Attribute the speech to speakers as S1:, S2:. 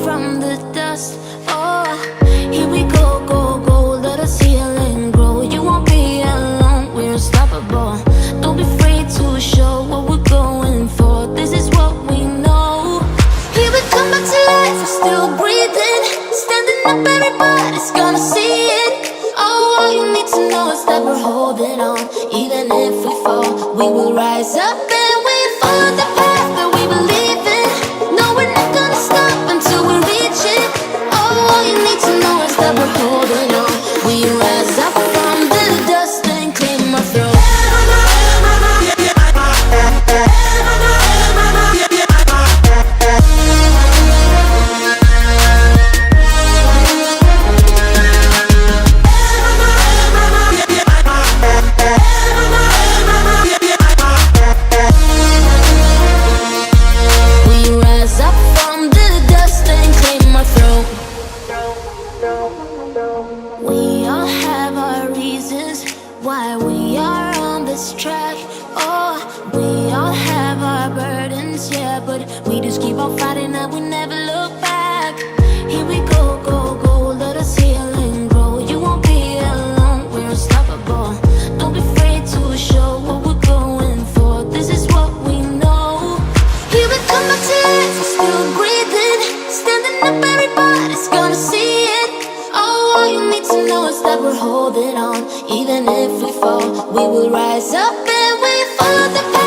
S1: from the dust. Oh, here we go, go, go. Let us heal and grow. You won't be alone, we're unstoppable. Don't be afraid to show what we're going for. This is what we know. Here we come back to life, we're still breathing. Standing up, everybody's gonna see it. Oh, all you need to know is that we're holding on. Even if we fall, we will rise up and we follow the path that we believe in. No, we're not gonna stop until we reach it. Oh, all you need to know is that we're holding on. We rise up from the dust and clear my throat. We all have our reasons why we are on this track. Oh, we all have our burdens, yeah, but we just keep on fighting and we never look back. Here we go, go, go, let us heal and grow. You won't be alone, we're unstoppable. Don't be afraid to show what we're going for. This is what we know. Here we come back to life, we're still breathing. Standing up, everybody's gonna see it. All you need to know is that we're holding on. Even if we fall, we will rise up and we follow the path.